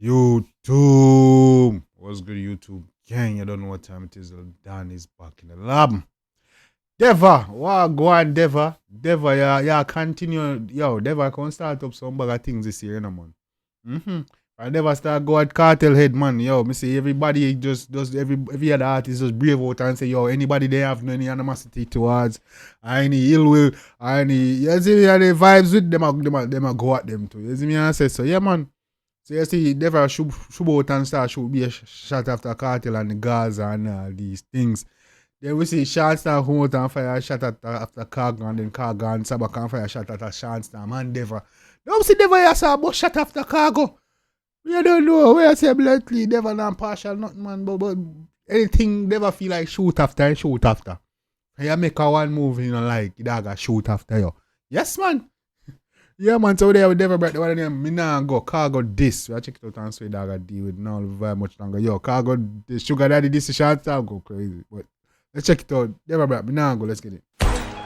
YouTube. What's good, YouTube gang? You don't know what time it is. Dan is back in the lab. Deva, what go on, Deva? Deva, yeah, continue. Yo, Deva can start up some bag of things this year, you know, man. I never start go at cartel head, man. Yo, me say everybody just does every other artist just brave out and say, yo, anybody they have no any animosity towards, any ill will, any you see me and the vibes with them, them go at them too. You see me and say so, yeah, man. So you see, never should out and start should be a shot after cartel and the Gaza and all these things. Then we see Sean Star come out and fire a shot after Khago, and then Khago and Sabah can fire a shot at Sean Star, man. Deva. Don't see Deva here say about shot after Khago. We don't know where I say bluntly, Deva not partial, nothing, man. But anything Deva feel like shoot after and shoot after. And you make a one move, you know, like you dog shoot after you. Yes, man. Yeah, man. So there with Deva Bratt, the one name, me nah go Khago this. I check it out and say dog deal with now very much longer. Yo, Khago the sugar daddy this is short time go crazy. But let's check it out. Deva Bratt, me nah go, let's get it.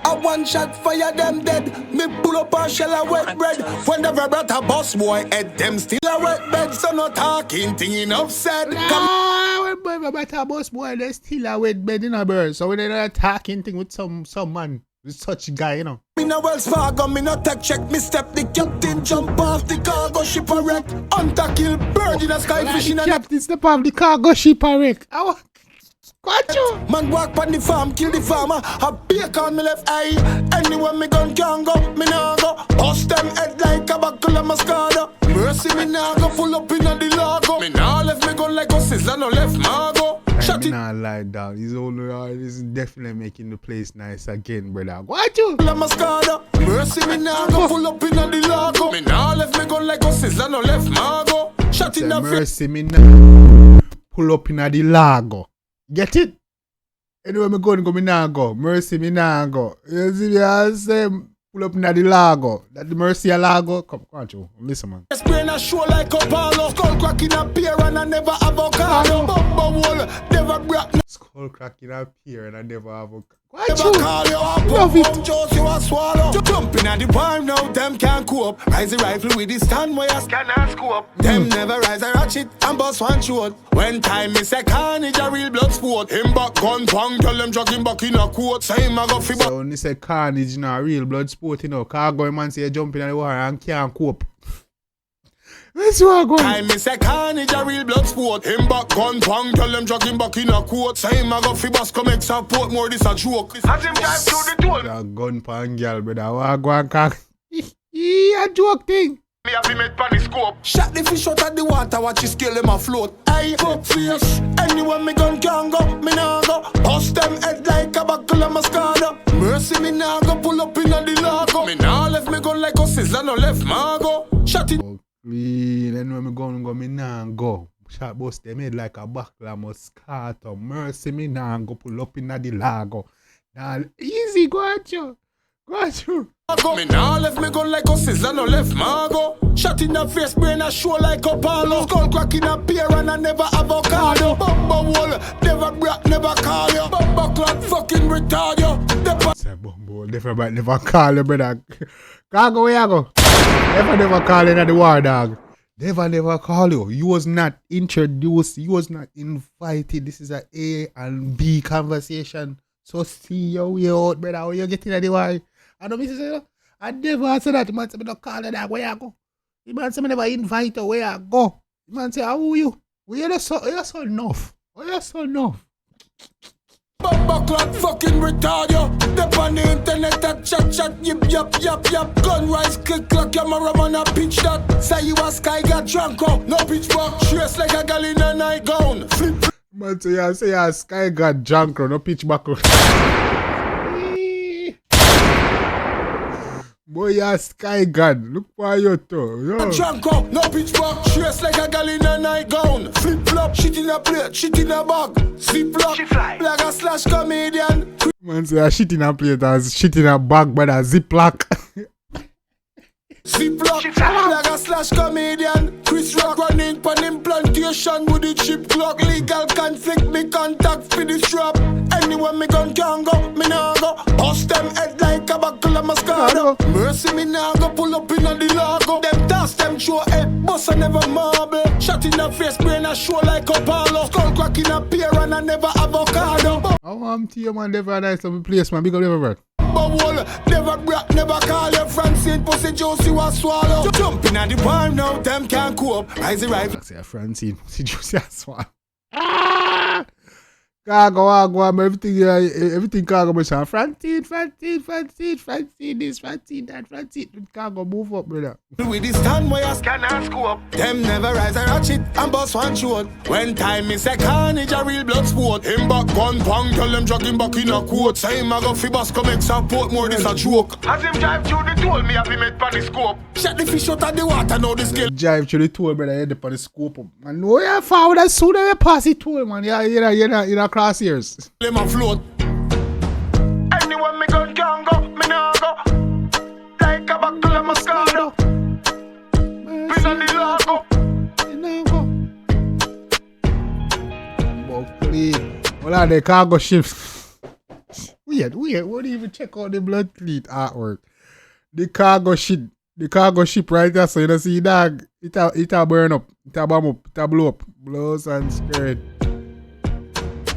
A one shot fire them dead. Me pull up a shell of wet bread. When Deva Bratt a boss boy head, them still a wet bed. So no talking thing enough said. When Deva Bratt a boss boy, they still a wet bed in a bird. So when they not talking thing with some man, with such a guy, you know. Me no Wells Fargo, me no tech check. Me step the captain, jump off the cargo ship a wreck. Hunter kill bird in a sky fishing. Captain step off the cargo ship a wreck. Got you. Man walk on the farm, kill the farmer. A bake on me left eye. Anywhere me gun can go, me nah go. Bust them head like a buckle of mascara. Mercy me nah go, pull up in the lago. Me nah left me gun like a sizzler, no left Margo. Shut it. Nah lie down. He's only this is definitely making the place nice again, brother. Got you. Mascara. Mercy me nah go, pull up in the lago. Me nah left me gun like a sizzler, no left Margo. Shut in the mercy me nah pull up in the lago. Get it? Anyway, me go me nah go. Mercy me nah go. You see me I say pull up in the lago. That the mercy a lago. Come on, you. Listen, man. Sprain a show like a palo. Skull crack in a pear and I never avocado. Bumba wall, Deva Bratt. Skull crack in a pear and I never avocado. Never call you up, love it. Just you a swallow. Jumping at the palm now, them can't cope. Rise the rifle with the stand where you scan and scope. Them never rise a ratchet and bust one shot. When time is a carnage, a real blood sport. Him back gun pong, tell them jogging back in a quote. Say him a go fi back. So when you say carnage, you know, real blood sport, you know, Khago man say you jumping at the water and can't cope. That's what I'm going. Time is a carnage, a real blood sport. Him back gun pong, tell them jogging back in a quote. Say him a go fi bus come make support more, this a joke. As him drive through the toll. A gun pong girl, brother. What go and cock? A joke thing. Me have him made pan the scope. Shot the fish out of the water, watch his scale him afloat. Aye, fuck fierce. Anywhere me gun can go, me nah go. Bust them head like a buckle of mascara. Mercy me nah go, pull up in the lago. Me nah left me gun like a sizzler, no left Margo. Shot it. Clean, and when me go, me nah go. Shot bust them head like a buckle of moscato. Mercy me nah go, pull up in the lago. Nah, easy, go at you. Go at you. Me nah left me gun like a sizzler, no left Margo. Shot in the face, brain a show like a palo. Skull crack in a pear and I never avocado. Bumba wall, Deva Bratt never call you. Bumba clock fucking retard you. Say Bumba wall, Deva Bratt never call you, brother. Khago, where you go? Never call you at the war, dog. Deva never call you. You was not introduced. You was not invited. This is a and B conversation. So see your way out, brother. How you getting at the war? I don't miss it. I never answer that. Man say me don't call you that. Where you go? The man say me never invite you. Where you go? The man say how are you? You're so enough. You're so enough. Bumba clock fucking retard you. Dep on the internet that chat yip yap. Gun rise click clock camera man a pitch that. Say you a sky got drunk up. No pitch back. Trace like a gal in a nightgown. Flip. Man say a sky got drunk no pitch back. Boy, you're sky god. Look why you too. Yo. Drunk up, no pitch back. Trace like a gal in a nightgown. Flip flop, shit in a plate, shit in a bag. Sleep lock, like a slash comedian. Man say a shit in a plate and shit in a bag, but a ziplock. Ziplock, like a slash comedian. Chris Rock running pan implantation with the chip clock. Legal conflict, me contact for the strap. Anywhere me gun can go, me nah go. Bust them head like a buckle of mascara. Mercy me nah go, pull up in the lago. Them toss them show head, bust I never marble. Shot in the face, brain a show like a palo. Skull crack in a beer and I never avocado. I want to you, man. Deva, nice little place, man. Big up Deva Bratt. Bubble, Deva Bratt, never call your Francine, pussy juicy was swallow. Jumping at the palm now, them can't cope. Rise the rifle. I say Francine, pussy juicy as well. Khago, everything Khago, but Francine, this, Francine, that, Francine. Khago, move up, brother. With this stand where you scan and scope. Them never rise and ratchet and bust one short. When time is a carnage, a real blood sport. Him back gun pong, tell them drag him back in a quote. Say him a go fi bus come make support more, this a joke. As him drive through the toll, me have him made pan the scope. Shut the fish out of the water, now the skill. Drive through the toll, brother, head up on the scope up. Man, no, you're forward as soon as you pass the toll, man. You're a crosshairs. Let me float. Anyone me gun can go, me nah go. Like a buckle of Moscato. Pin on the logo. Well, the Khago ships. Weird. Won't even check out the blood fleet artwork. The Khago ship right there. So you don't see dog. It'll burn up. It'll bomb up. It'll blow up. Blows and scared.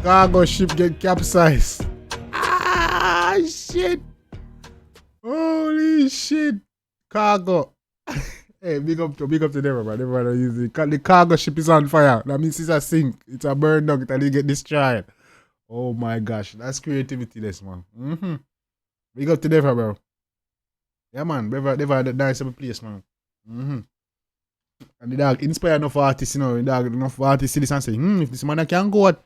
Khago ship get capsized. Ah, shit. Holy shit. Khago. Hey, big up to them, man. Everybody use it. The Khago ship is on fire. That means it's a sink. It's a burn down. It'll get destroyed. Oh my gosh. That's creativity, this man. Big up to Deva, bro. Yeah, man. Deva, nice of a place, man. And the dog inspire enough artists, you know. The dog enough artists see this and say, if this man can go at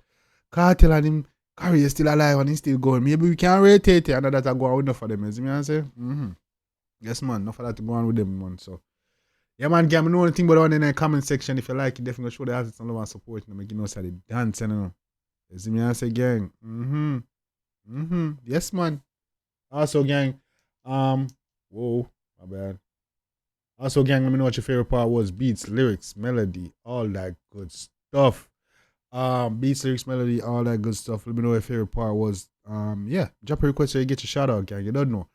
Cartel and him career still alive and he's still going, maybe we can rotate it and that go on with enough for them. You see me I say? Yes, man. Enough for that to go on with them, man. So, yeah, man. Give me know anything about one in the comment section. If you like it, definitely show the artists and love and support them. Make you know how they dance, you know. You see me I say, gang? Yes, man. Also, gang, whoa, my bad. Also, gang, let me know what your favorite part was. Beats, lyrics, melody, all that good stuff. Beats, lyrics, melody, all that good stuff. Let me know what your favorite part was. Yeah, drop a request so you get your shout out, gang. You don't know.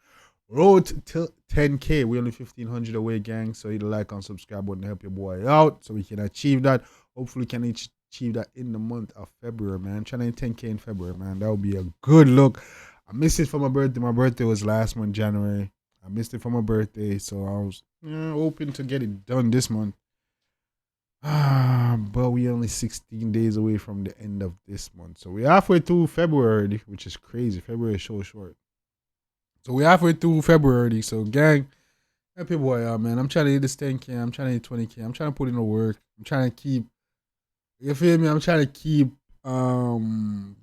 Road to 10K. We're only 1,500 away, gang. So hit the like and subscribe button to help your boy out so we can achieve that. Hopefully, we can achieve that in the month of February, man. Trying to hit 10K in February, man. That would be a good look. I missed it for my birthday. My birthday was last month, January. I missed it for my birthday, so I was hoping to get it done this month. But we're only 16 days away from the end of this month. So we're halfway through February, which is crazy. February is so short. So we're halfway through February. So, gang, help your boy out, man. I'm trying to hit this 10K. I'm trying to hit 20K. I'm trying to put in the work. I'm trying to keep, you feel me? I'm trying to keep, I'm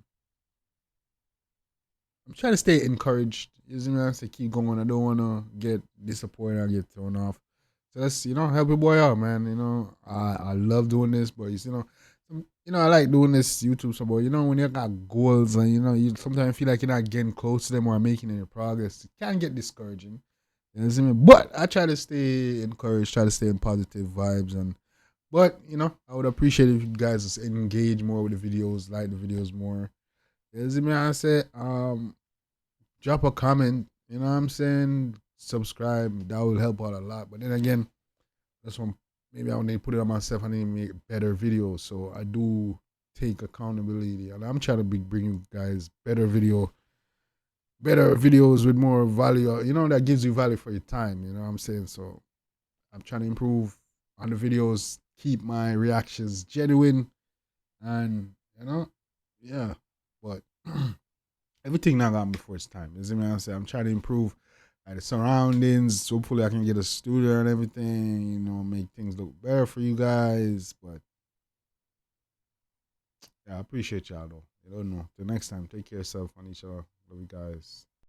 trying to stay encouraged. You see me? I say keep going. I don't want to get disappointed and get thrown off. So let's, help your boy out, man. I love doing this, but I like doing this YouTube so, but when you got goals and you sometimes feel like you're not getting close to them or making any progress, it can get discouraging. You see me? But I try to stay encouraged, try to stay in positive vibes, but I would appreciate if you guys just engage more with the videos, like the videos more. You see me? I say drop a comment, you know what I'm saying? Subscribe, that will help out a lot. But then again, that's one, maybe I need to put it on myself. I need to make better videos. So I do take accountability. And I'm trying to bring you guys better videos with more value, that gives you value for your time, you know what I'm saying? So I'm trying to improve on the videos, keep my reactions genuine, and, yeah, but everything not gone before it's time. You see what I'm saying? I'm trying to improve the surroundings. Hopefully I can get a studio and everything, make things look better for you guys. But yeah, I appreciate y'all though. You don't know. Till next time, take care of yourself and each other. Love you guys.